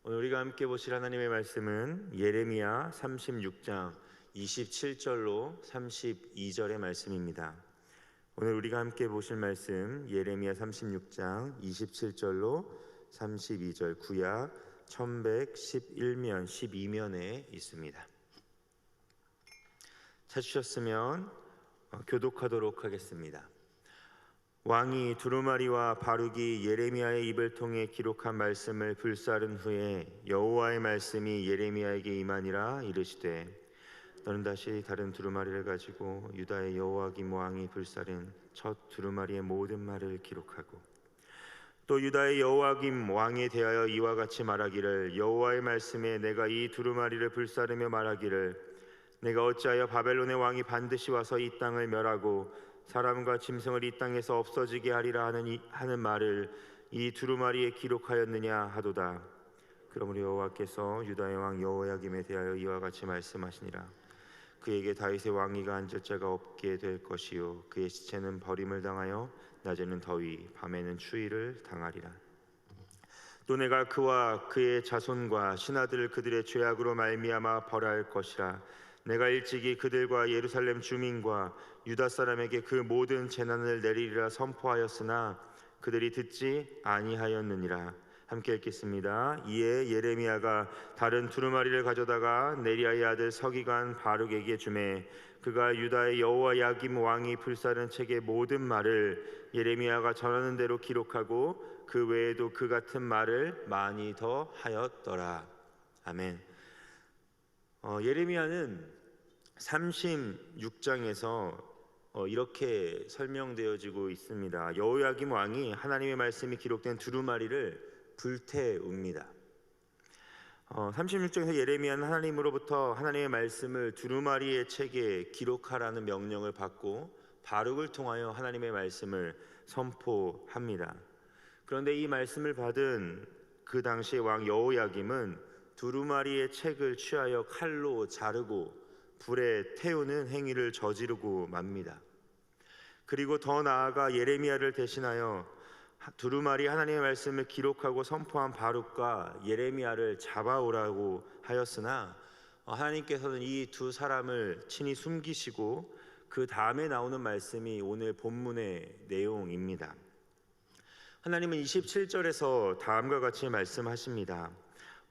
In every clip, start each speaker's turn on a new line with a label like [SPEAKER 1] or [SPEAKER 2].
[SPEAKER 1] 오늘 우리가 함께 보실 하나님의 말씀은 예레미야 36장 27절로 32절의 말씀입니다. 오늘 우리가 함께 보실 말씀 예레미야 36장 27절로 32절, 구약 1111면 12면에 있습니다. 찾으셨으면 교독하도록 하겠습니다. 왕이 두루마리와 바룩이 예레미야의 입을 통해 기록한 말씀을 불사른 후에 여호와의 말씀이 예레미야에게 임하니라. 이르시되 너는 다시 다른 두루마리를 가지고 유다의 여호야김 왕이 불사른 첫 두루마리의 모든 말을 기록하고 또 유다의 여호야김 왕에 대하여 이와 같이 말하기를, 여호와의 말씀에 내가 이 두루마리를 불사르며 말하기를, 내가 어찌하여 바벨론의 왕이 반드시 와서 이 땅을 멸하고 사람과 짐승을 이 땅에서 없어지게 하리라 하는 말을 이 두루마리에 기록하였느냐 하도다. 그러므로 여호와께서 유다의 왕 여호야김에 대하여 이와 같이 말씀하시니라. 그에게 다윗의 왕위가 앉을 자가 없게 될 것이요 그의 시체는 버림을 당하여 낮에는 더위 밤에는 추위를 당하리라. 또 내가 그와 그의 자손과 신하들을 그들의 죄악으로 말미암아 벌할 것이라. 내가 일찍이 그들과 예루살렘 주민과 유다 사람에게 그 모든 재난을 내리리라 선포하였으나 그들이 듣지 아니하였느니라. 함께 읽겠습니다. 이에 예레미야가 다른 두루마리를 가져다가 네리야의 아들 서기관 바룩에게 주매 그가 유다의 여호야김 왕이 불사른 책의 모든 말을 예레미야가 전하는 대로 기록하고 그 외에도 그 같은 말을 많이 더 하였더라. 아멘. 예레미야는 36장에서 이렇게 설명되어지고 있습니다. 여호야김 왕이 하나님의 말씀이 기록된 두루마리를 불태웁니다. 36장에서 예레미야는 하나님으로부터 하나님의 말씀을 두루마리의 책에 기록하라는 명령을 받고 바룩을 통하여 하나님의 말씀을 선포합니다. 그런데 이 말씀을 받은 그 당시의 왕 여호야김은 두루마리의 책을 취하여 칼로 자르고 불에 태우는 행위를 저지르고 맙니다. 그리고 더 나아가 예레미야를 대신하여 두루마리 하나님의 말씀을 기록하고 선포한 바룩과 예레미야를 잡아오라고 하였으나 하나님께서는 이 두 사람을 친히 숨기시고 그 다음에 나오는 말씀이 오늘 본문의 내용입니다. 하나님은 27절에서 다음과 같이 말씀하십니다.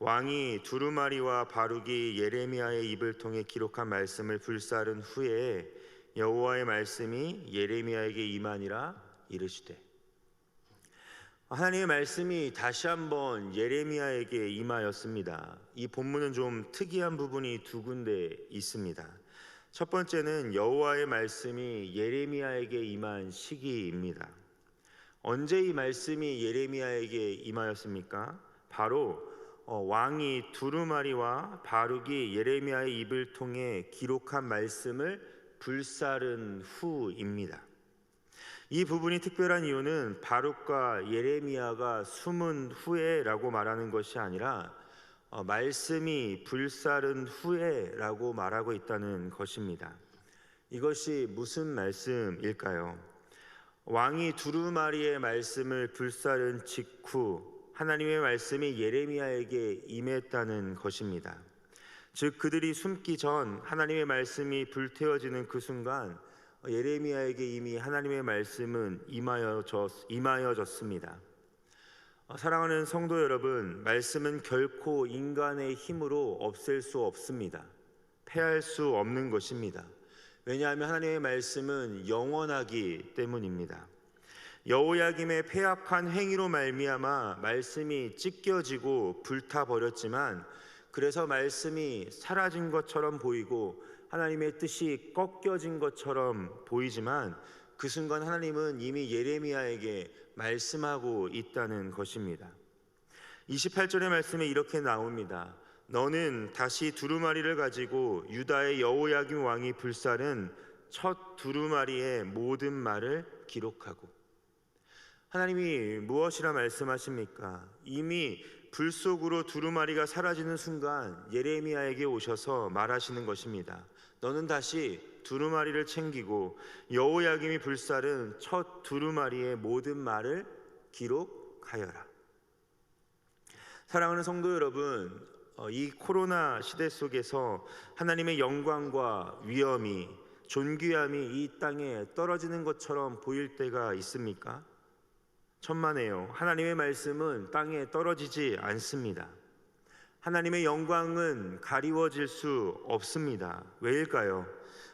[SPEAKER 1] 왕이 두루마리와 바룩이 예레미야의 입을 통해 기록한 말씀을 불사른 후에 여호와의 말씀이 예레미야에게 임하니라. 이르시되. 하나님의 말씀이 다시 한번 예레미야에게 임하였습니다. 이 본문은 좀 특이한 부분이 두 군데 있습니다. 첫 번째는 여호와의 말씀이 예레미야에게 임한 시기입니다. 언제 이 말씀이 예레미야에게 임하였습니까? 바로 왕이 두루마리와 바룩이 예레미야의 입을 통해 기록한 말씀을 불사른 후입니다. 이 부분이 특별한 이유는 바룩과 예레미야가 숨은 후에라고 말하는 것이 아니라 말씀이 불사른 후에라고 말하고 있다는 것입니다. 이것이 무슨 말씀일까요? 왕이 두루마리의 말씀을 불사른 직후 하나님의 말씀이 예레미야에게 임했다는 것입니다. 즉 그들이 숨기 전 하나님의 말씀이 불태워지는 그 순간 예레미야에게 이미 하나님의 말씀은 임하여졌습니다. 사랑하는 성도 여러분, 말씀은 결코 인간의 힘으로 없앨 수 없습니다. 폐할 수 없는 것입니다. 왜냐하면 하나님의 말씀은 영원하기 때문입니다. 여호야김의 패악한 행위로 말미암아 말씀이 찢겨지고 불타버렸지만 그래서 말씀이 사라진 것처럼 보이고 하나님의 뜻이 꺾여진 것처럼 보이지만 그 순간 하나님은 이미 예레미야에게 말씀하고 있다는 것입니다. 28절의 말씀에 이렇게 나옵니다. 너는 다시 두루마리를 가지고 유다의 여호야김 왕이 불사른 첫 두루마리의 모든 말을 기록하고. 하나님이 무엇이라 말씀하십니까? 이미 불 속으로 두루마리가 사라지는 순간 예레미야에게 오셔서 말하시는 것입니다. 너는 다시 두루마리를 챙기고 여호야김이 불사른 첫 두루마리의 모든 말을 기록하여라. 사랑하는 성도 여러분, 이 코로나 시대 속에서 하나님의 영광과 위엄이, 존귀함이 이 땅에 떨어지는 것처럼 보일 때가 있습니까? 천만에요. 하나님의 말씀은 땅에 떨어지지 않습니다. 하나님의 영광은 가리워질 수 없습니다. 왜일까요?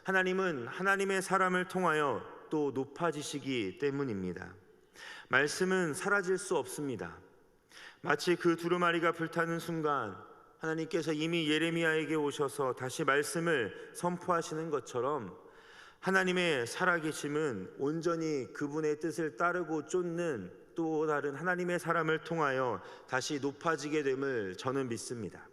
[SPEAKER 1] 하나님은 하나님의 사람을 통하여 또 높아지시기 때문입니다. 말씀은 사라질 수 없습니다. 마치 그 두루마리가 불타는 순간 하나님께서 이미 예레미야에게 오셔서 다시 말씀을 선포하시는 것처럼 하나님의 살아계심은 온전히 그분의 뜻을 따르고 쫓는 또 다른 하나님의 사람을 통하여 다시 높아지게 됨을 저는 믿습니다.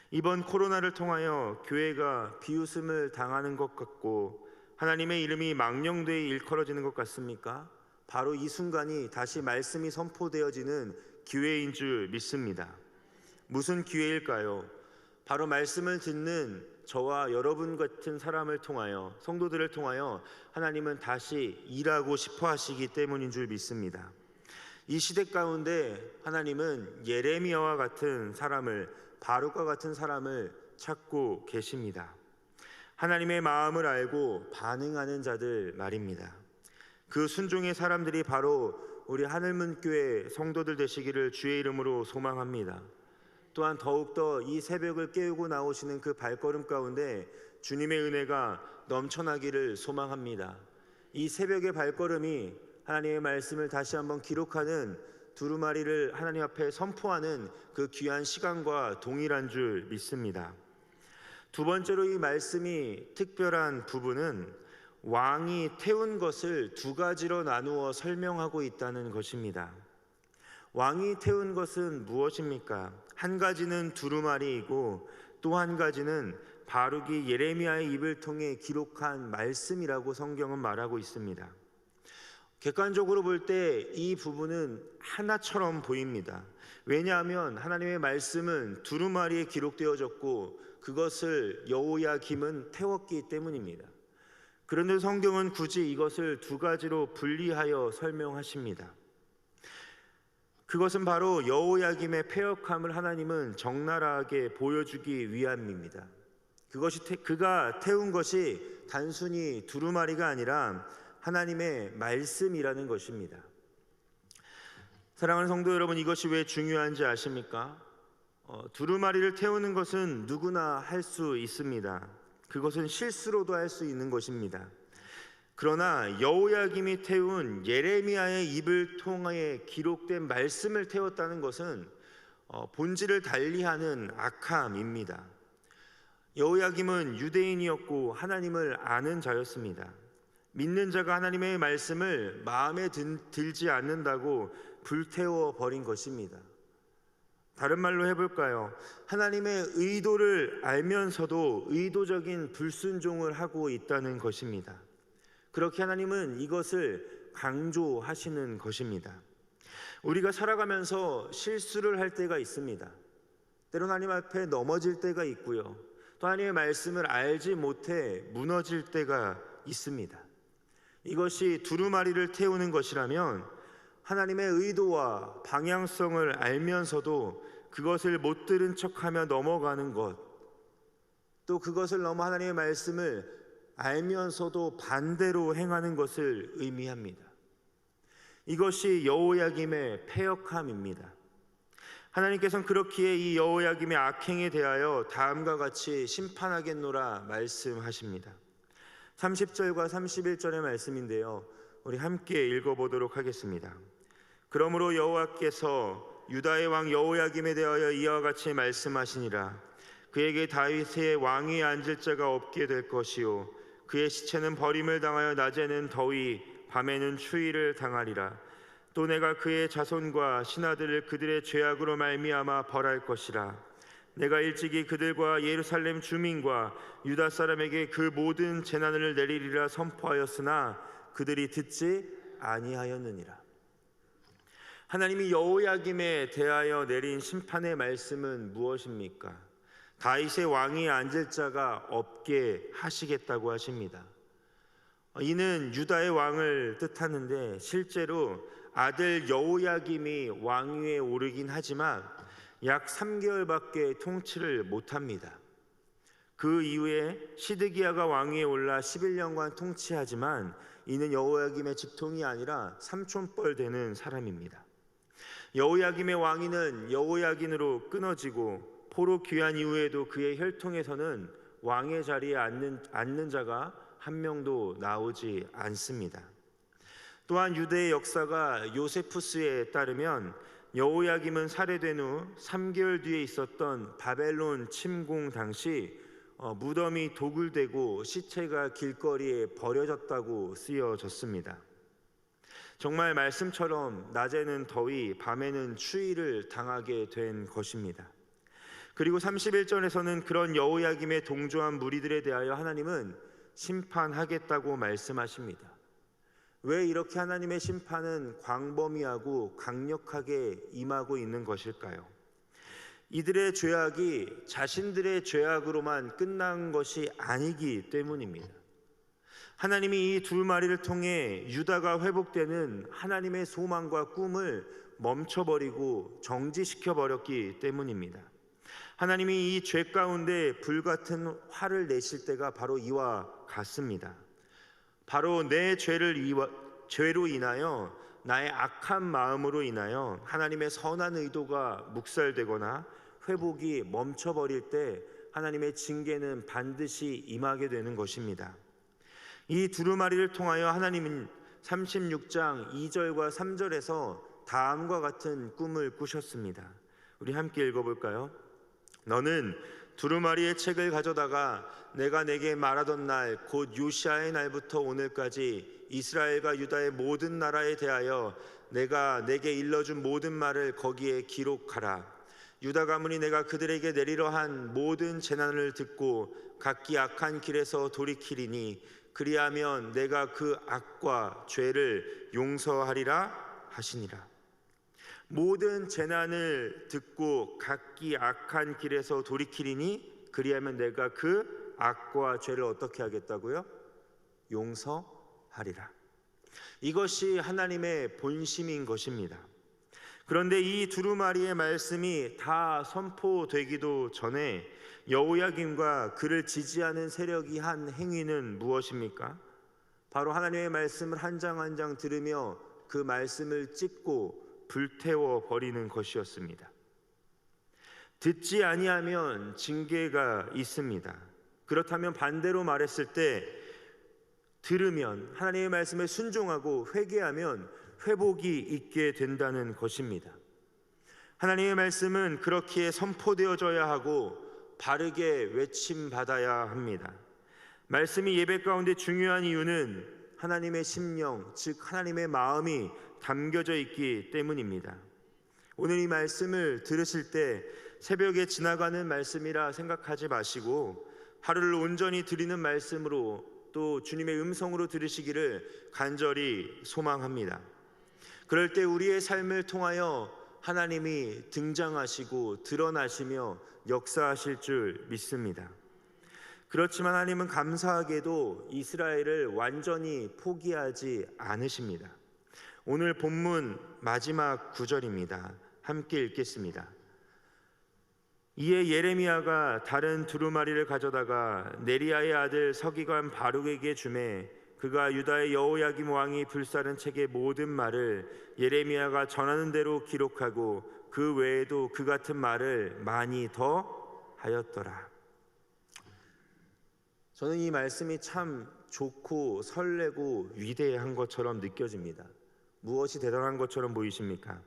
[SPEAKER 1] 이번 코로나를 통하여 교회가 비웃음을 당하는 것 같고 하나님의 이름이 망령되이 일컬어지는 것 같습니까? 바로 이 순간이 다시 말씀이 선포되어지는 기회인 줄 믿습니다. 무슨 기회일까요? 바로 말씀을 듣는 저와 여러분 같은 사람을 통하여, 성도들을 통하여 하나님은 다시 일하고 싶어 하시기 때문인 줄 믿습니다. 이 시대 가운데 하나님은 예레미야와 같은 사람을, 바룩과 같은 사람을 찾고 계십니다. 하나님의 마음을 알고 반응하는 자들 말입니다. 그 순종의 사람들이 바로 우리 하늘문교회 성도들 되시기를 주의 이름으로 소망합니다. 또한 더욱더 이 새벽을 깨우고 나오시는 그 발걸음 가운데 주님의 은혜가 넘쳐나기를 소망합니다. 이 새벽의 발걸음이 하나님의 말씀을 다시 한번 기록하는 두루마리를 하나님 앞에 선포하는 그 귀한 시간과 동일한 줄 믿습니다. 두 번째로 이 말씀이 특별한 부분은 왕이 태운 것을 두 가지로 나누어 설명하고 있다는 것입니다. 왕이 태운 것은 무엇입니까? 한 가지는 두루마리이고 또 한 가지는 바룩이 예레미야의 입을 통해 기록한 말씀이라고 성경은 말하고 있습니다. 객관적으로 볼 때 이 부분은 하나처럼 보입니다. 왜냐하면 하나님의 말씀은 두루마리에 기록되어졌고 그것을 여호야김은 태웠기 때문입니다. 그런데 성경은 굳이 이것을 두 가지로 분리하여 설명하십니다. 그것은 바로 여호야김의 패역함을 하나님은 적나라하게 보여주기 위함입니다. 그가 태운 것이 단순히 두루마리가 아니라 하나님의 말씀이라는 것입니다. 사랑하는 성도 여러분, 이것이 왜 중요한지 아십니까? 두루마리를 태우는 것은 누구나 할 수 있습니다. 그것은 실수로도 할 수 있는 것입니다. 그러나 여호야김이 태운 예레미야의 입을 통해 기록된 말씀을 태웠다는 것은 본질을 달리하는 악함입니다. 여호야김은 유대인이었고 하나님을 아는 자였습니다. 믿는 자가 하나님의 말씀을 마음에 들지 않는다고 불태워 버린 것입니다. 다른 말로 해볼까요? 하나님의 의도를 알면서도 의도적인 불순종을 하고 있다는 것입니다. 그렇게 하나님은 이것을 강조하시는 것입니다. 우리가 살아가면서 실수를 할 때가 있습니다. 때로는 하나님 앞에 넘어질 때가 있고요. 또 하나님의 말씀을 알지 못해 무너질 때가 있습니다. 이것이 두루마리를 태우는 것이라면 하나님의 의도와 방향성을 알면서도 그것을 못 들은 척하며 넘어가는 것, 또 그것을 넘어 하나님의 말씀을 알면서도 반대로 행하는 것을 의미합니다. 이것이 여호야김의 패역함입니다. 하나님께서는 그렇기에 이 여호야김의 악행에 대하여 다음과 같이 심판하겠노라 말씀하십니다. 30절과 31절의 말씀인데요, 우리 함께 읽어보도록 하겠습니다. 그러므로 여호와께서 유다의 왕 여호야김에 대하여 이와 같이 말씀하시니라. 그에게 다윗의 왕위에 앉을 자가 없게 될 것이요 그의 시체는 버림을 당하여 낮에는 더위 밤에는 추위를 당하리라. 또 내가 그의 자손과 신하들을 그들의 죄악으로 말미암아 벌할 것이라. 내가 일찍이 그들과 예루살렘 주민과 유다 사람에게 그 모든 재난을 내리리라 선포하였으나 그들이 듣지 아니하였느니라. 하나님이 여호야김에 대하여 내린 심판의 말씀은 무엇입니까? 다윗의 왕위에 앉을 자가 없게 하시겠다고 하십니다. 이는 유다의 왕을 뜻하는데 실제로 아들 여호야김이 왕위에 오르긴 하지만 약 3개월밖에 통치를 못합니다. 그 이후에 시드기야가 왕위에 올라 11년간 통치하지만 이는 여호야김의 직통이 아니라 삼촌뻘 되는 사람입니다. 여호야김의 왕위는 여호야긴으로 끊어지고 포로 귀환 이후에도 그의 혈통에서는 왕의 자리에 앉는 자가 한 명도 나오지 않습니다. 또한 유대의 역사가 요세푸스에 따르면 여호야김은 살해된 후 3개월 뒤에 있었던 바벨론 침공 당시 무덤이 도굴되고 시체가 길거리에 버려졌다고 쓰여졌습니다. 정말 말씀처럼 낮에는 더위, 밤에는 추위를 당하게 된 것입니다. 그리고 31절에서는 그런 여호야김에 동조한 무리들에 대하여 하나님은 심판하겠다고 말씀하십니다. 왜 이렇게 하나님의 심판은 광범위하고 강력하게 임하고 있는 것일까요? 이들의 죄악이 자신들의 죄악으로만 끝난 것이 아니기 때문입니다. 하나님이 이 두 마리를 통해 유다가 회복되는 하나님의 소망과 꿈을 멈춰버리고 정지시켜버렸기 때문입니다. 하나님이 이 죄 가운데 불같은 화를 내실 때가 바로 이와 같습니다. 바로 내 죄로 인하여 나의 악한 마음으로 인하여 하나님의 선한 의도가 묵살되거나 회복이 멈춰버릴 때 하나님의 징계는 반드시 임하게 되는 것입니다. 이 두루마리를 통하여 하나님은 36장 2절과 3절에서 다음과 같은 꿈을 꾸셨습니다. 우리 함께 읽어볼까요? 너는 두루마리의 책을 가져다가 내가 내게 말하던 날 곧 요시아의 날부터 오늘까지 이스라엘과 유다의 모든 나라에 대하여 내가 내게 일러준 모든 말을 거기에 기록하라. 유다 가문이 내가 그들에게 내리려 한 모든 재난을 듣고 각기 악한 길에서 돌이키리니 그리하면 내가 그 악과 죄를 용서하리라 하시니라. 모든 재난을 듣고 각기 악한 길에서 돌이키리니 그리하면 내가 그 악과 죄를 어떻게 하겠다고요? 용서하리라. 이것이 하나님의 본심인 것입니다. 그런데 이 두루마리의 말씀이 다 선포되기도 전에 여호야김과 그를 지지하는 세력이 한 행위는 무엇입니까? 바로 하나님의 말씀을 한 장 한 장 들으며 그 말씀을 찢고 불태워 버리는 것이었습니다. 듣지 아니하면 징계가 있습니다. 그렇다면 반대로 말했을 때 들으면 하나님의 말씀에 순종하고 회개하면 회복이 있게 된다는 것입니다. 하나님의 말씀은 그렇게 선포되어져야 하고 바르게 외침받아야 합니다. 말씀이 예배 가운데 중요한 이유는 하나님의 심령, 즉 하나님의 마음이 담겨져 있기 때문입니다. 오늘 이 말씀을 들으실 때 새벽에 지나가는 말씀이라 생각하지 마시고 하루를 온전히 드리는 말씀으로 또 주님의 음성으로 들으시기를 간절히 소망합니다. 그럴 때 우리의 삶을 통하여 하나님이 등장하시고 드러나시며 역사하실 줄 믿습니다. 그렇지만 하나님은 감사하게도 이스라엘을 완전히 포기하지 않으십니다. 오늘 본문 마지막 구절입니다. 함께 읽겠습니다. 이에 예레미야가 다른 두루마리를 가져다가 네리야의 아들 서기관 바룩에게 주매 그가 유다의 여호야김 왕이 불사른 책의 모든 말을 예레미야가 전하는 대로 기록하고 그 외에도 그 같은 말을 많이 더 하였더라. 저는 이 말씀이 참 좋고 설레고 위대한 것처럼 느껴집니다. 무엇이 대단한 것처럼 보이십니까?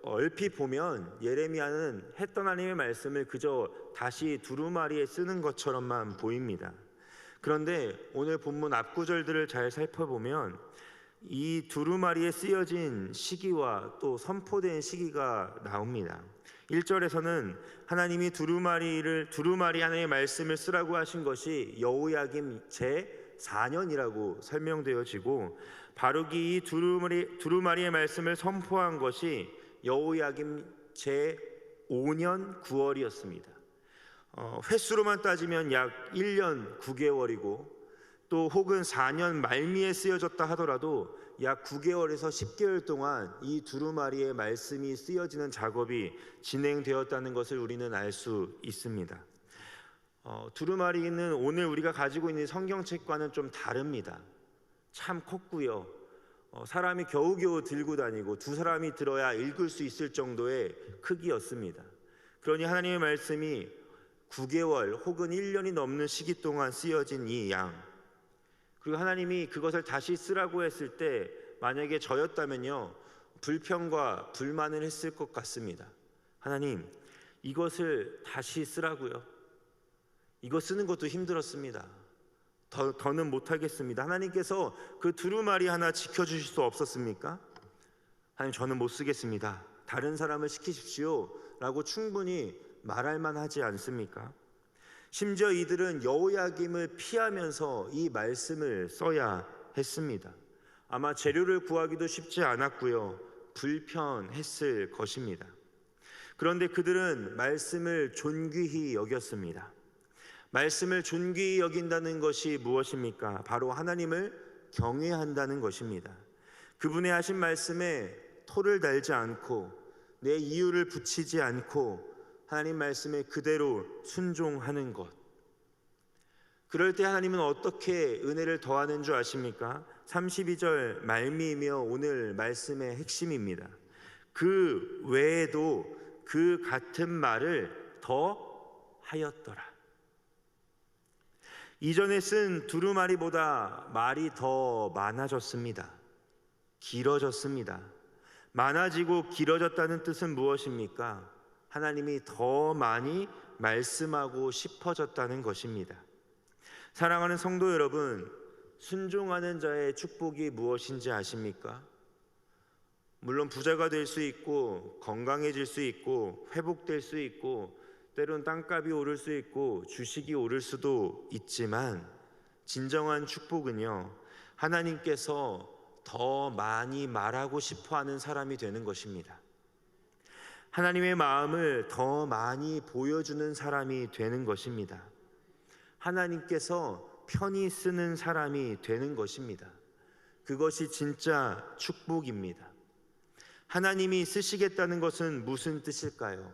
[SPEAKER 1] 얼핏 보면 예레미야는 했던 하나님의 말씀을 그저 다시 두루마리에 쓰는 것처럼만 보입니다. 그런데 오늘 본문 앞구절들을 잘 살펴보면 이 두루마리에 쓰여진 시기와 또 선포된 시기가 나옵니다. 1절에서는 하나님이 두루마리 하나님의 말씀을 쓰라고 하신 것이 여호야김 제4년이라고 설명되어지고 바룩이 이 두루마리의 말씀을 선포한 것이 여호야김 제5년 9월이었습니다. 횟수로만 따지면 약 1년 9개월이고 또 혹은 4년 말미에 쓰여졌다 하더라도 약 9개월에서 10개월 동안 이 두루마리의 말씀이 쓰여지는 작업이 진행되었다는 것을 우리는 알 수 있습니다. 두루마리는 오늘 우리가 가지고 있는 성경책과는 좀 다릅니다. 참 컸고요. 사람이 겨우겨우 들고 다니고 두 사람이 들어야 읽을 수 있을 정도의 크기였습니다. 그러니 하나님의 말씀이 9개월 혹은 1년이 넘는 시기 동안 쓰여진 이 양, 그리고 하나님이 그것을 다시 쓰라고 했을 때 만약에 저였다면요, 불평과 불만을 했을 것 같습니다. 하나님, 이것을 다시 쓰라고요? 이거 쓰는 것도 힘들었습니다. 더는 못하겠습니다. 하나님께서 그 두루마리 하나 지켜주실 수 없었습니까? 하나님, 저는 못 쓰겠습니다. 다른 사람을 시키십시오 라고 충분히 말할 만하지 않습니까? 심지어 이들은 여호야김을 피하면서 이 말씀을 써야 했습니다. 아마 재료를 구하기도 쉽지 않았고요, 불편했을 것입니다. 그런데 그들은 말씀을 존귀히 여겼습니다. 말씀을 존귀히 여긴다는 것이 무엇입니까? 바로 하나님을 경외한다는 것입니다. 그분의 하신 말씀에 토를 달지 않고 내 이유를 붙이지 않고 하나님 말씀에 그대로 순종하는 것. 그럴 때 하나님은 어떻게 은혜를 더하는 줄 아십니까? 32절 말미이며 오늘 말씀의 핵심입니다. 그 외에도 그 같은 말을 더 하였더라. 이전에 쓴 두루마리보다 말이 더 많아졌습니다. 길어졌습니다. 많아지고 길어졌다는 뜻은 무엇입니까? 하나님이 더 많이 말씀하고 싶어졌다는 것입니다. 사랑하는 성도 여러분, 순종하는 자의 축복이 무엇인지 아십니까? 물론 부자가 될 수 있고 건강해질 수 있고 회복될 수 있고 때론 땅값이 오를 수 있고 주식이 오를 수도 있지만 진정한 축복은요, 하나님께서 더 많이 말하고 싶어하는 사람이 되는 것입니다. 하나님의 마음을 더 많이 보여주는 사람이 되는 것입니다. 하나님께서 편히 쓰는 사람이 되는 것입니다. 그것이 진짜 축복입니다. 하나님이 쓰시겠다는 것은 무슨 뜻일까요?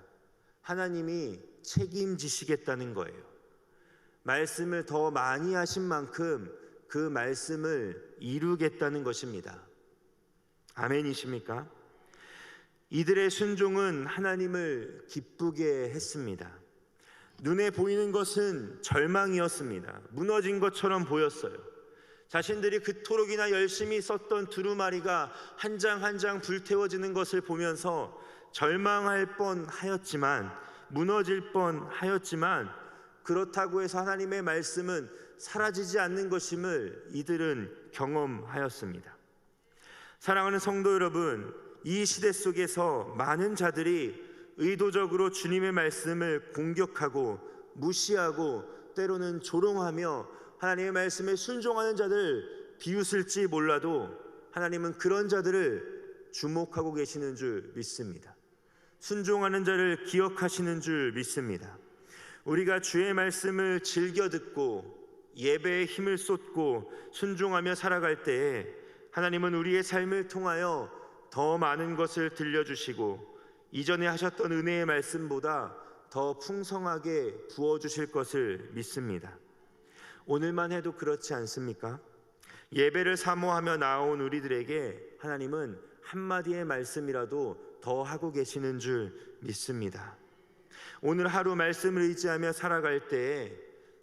[SPEAKER 1] 하나님이 책임지시겠다는 거예요. 말씀을 더 많이 하신 만큼 그 말씀을 이루겠다는 것입니다. 아멘이십니까? 이들의 순종은 하나님을 기쁘게 했습니다. 눈에 보이는 것은 절망이었습니다. 무너진 것처럼 보였어요. 자신들이 그토록이나 열심히 썼던 두루마리가 한 장 한 장 불태워지는 것을 보면서 절망할 뻔하였지만, 무너질 뻔하였지만, 그렇다고 해서 하나님의 말씀은 사라지지 않는 것임을 이들은 경험하였습니다. 사랑하는 성도 여러분, 이 시대 속에서 많은 자들이 의도적으로 주님의 말씀을 공격하고 무시하고 때로는 조롱하며 하나님의 말씀에 순종하는 자들 비웃을지 몰라도 하나님은 그런 자들을 주목하고 계시는 줄 믿습니다. 순종하는 자를 기억하시는 줄 믿습니다. 우리가 주의 말씀을 즐겨 듣고 예배에 힘을 쏟고 순종하며 살아갈 때에 하나님은 우리의 삶을 통하여 더 많은 것을 들려주시고 이전에 하셨던 은혜의 말씀보다 더 풍성하게 부어주실 것을 믿습니다. 오늘만 해도 그렇지 않습니까? 예배를 사모하며 나온 우리들에게 하나님은 한마디의 말씀이라도 더 하고 계시는 줄 믿습니다. 오늘 하루 말씀을 의지하며 살아갈 때에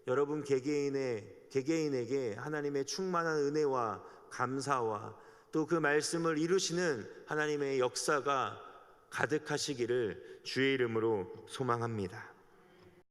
[SPEAKER 1] 여러분 개개인에게 하나님의 충만한 은혜와 감사와 또 그 말씀을 이루시는 하나님의 역사가 가득하시기를 주의 이름으로 소망합니다.